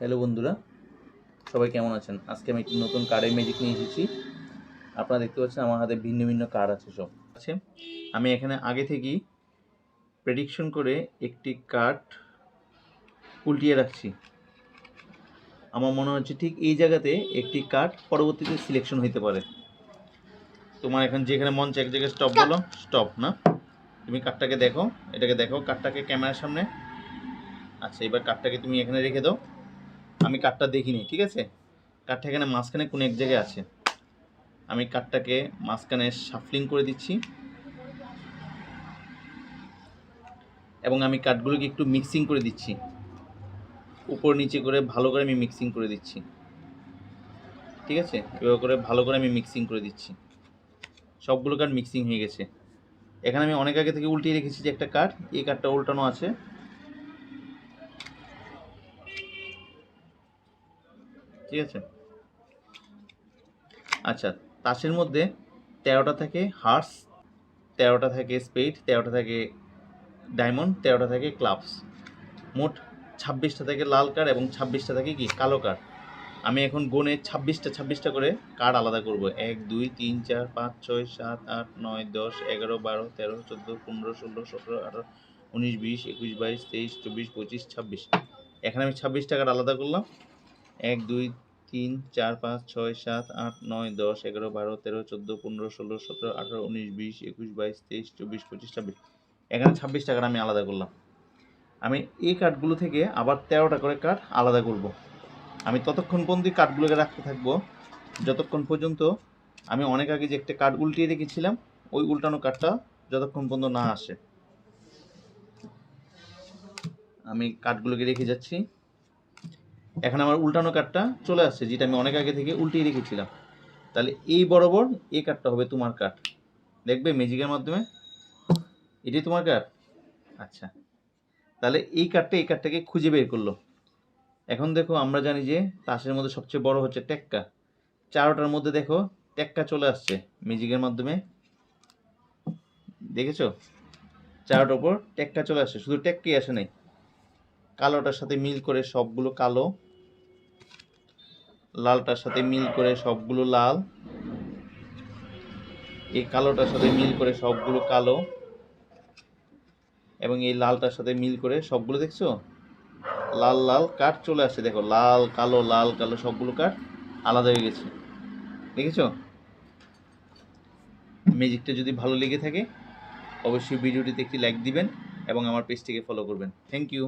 Hello বন্ধুরা, সবাই কেমন আছেন? আজকে আমি একটি নতুন কার্ডের ম্যাজিক নিয়ে এসেছি। আপনারা দেখতে পাচ্ছেন আমার হাতে ভিন্ন ভিন্ন কার্ড আছে, সব আছে। আমি এখানে আগে থেকেই প্রেডিকশন করে একটি কার্ড উল্টিয়ে রাখছি। আমার মনে হচ্ছে ঠিক এই জায়গাতে একটি কার্ড পরবর্তীতে সিলেকশন হইতে পারে। তোমার এখন যেখানে মন চায় এক জায়গায় স্টপ বলো, স্টপ না। তুমি কার্ডটাকে দেখো, এটাকে দেখো, কার্ডটাকে ক্যামেরার সামনে। আচ্ছা, এবার কার্ডটাকে তুমি এখানে রেখে দাও। আমি কার্ডটা দেখিনি, ঠিক আছে? কার্ডটা এখানে মাঝখানে কোনো এক জায়গায় আছে। আমি কার্ডটাকে মাঝখানে শাফলিং করে দিচ্ছি এবং আমি কার্ডগুলোকে একটু মিক্সিং করে দিচ্ছি, উপর নিচে করে ভালো করে আমি মিক্সিং করে দিচ্ছি, ঠিক আছে? এভাবে করে ভালো করে আমি মিক্সিং করে দিচ্ছি। সবগুলো কার্ড মিক্সিং হয়ে গেছে। এখানে আমি অনেক আগে থেকে উল্টিয়ে রেখেছি যে একটা কার্ড, এই কার্ডটা উল্টানো আছে। ঠিক আছে? আচ্ছা, তাসের মধ্যে 13টা থাকে হার্স, 13টা থাকে স্পেড, 13টা থাকে ডায়মন্ড, 13টা থাকে ক্লাবস। মোট 26টা থাকে লাল কার্ড এবং 26টা থাকে কি কালো কার্ড। আমি এখন গুনে 26টা করে কার্ড আলাদা করব। 1 2 3 4 5 6 7 8 9 10 11 12 13 14 15 16 17 18 19 20 21 22 23 24 25 26। এখানে আমি 26টা কার্ড আলাদা করলাম। 1 2 3 4 5 6 7 8 9 10 11 12 13 14 15 16 17 18 19 20 21 22 23 24 25 26। এখানে 26টা কার্ড আমি আলাদা করলাম। আমি এই কার্ডগুলো থেকে আবার 13টা করে কার্ড আলাদা করব। আমি ততক্ষণ পর্যন্ত কার্ডগুলোকে রাখতে থাকবো যতক্ষণ পর্যন্ত আমি অনেক আগে যে একটা কার্ড উল্টিয়ে রেখেছিলাম ওই উল্টানো কার্ডটা যতক্ষণ পর্যন্ত না আসে। আমি কার্ডগুলোকে রেখে যাচ্ছি। এখন আমার উল্টানো কার্ডটা চলে আসছে, যেটা আমি অনেক আগে থেকে উল্টিয়ে রেখেছিলাম। তাহলে এই বরাবর এই কার্ডটা হবে তোমার কার্ড। দেখবে ম্যাজিকের মাধ্যমে এটাই তোমার কার্ড। আচ্ছা, তাহলে এই কার্ডটাকে খুঁজে বের করলো। এখন দেখো, আমরা জানি যে তাসের মধ্যে সবচেয়ে বড় হচ্ছে টেক্কা। 4টার মধ্যে দেখো টেক্কা চলে আসছে ম্যাজিকের মাধ্যমে, দেখেছো? 4টার উপর টেক্কা চলে আসছে, শুধু টেক্কাই আসে নাই, কালোটার সাথে মিল করে সবগুলো কালো, লালটার সাথে মিল করে সবগুলো লাল, এই কালোটার সাথে মিল করে সবগুলো কালো, এবং এই লালটার সাথে মিল করে সবগুলো, দেখছো? লাল লাল কাঠ চলে আসছে, দেখো, লাল কালো সবগুলো কাঠ আলাদা হয়ে গেছে, দেখেছো? ম্যাজিকটা যদি ভালো লেগে থাকে অবশ্যই ভিডিওটিতে একটি লাইক দিবেন এবং আমার পেজটিকে ফলো করবেন। Thank you.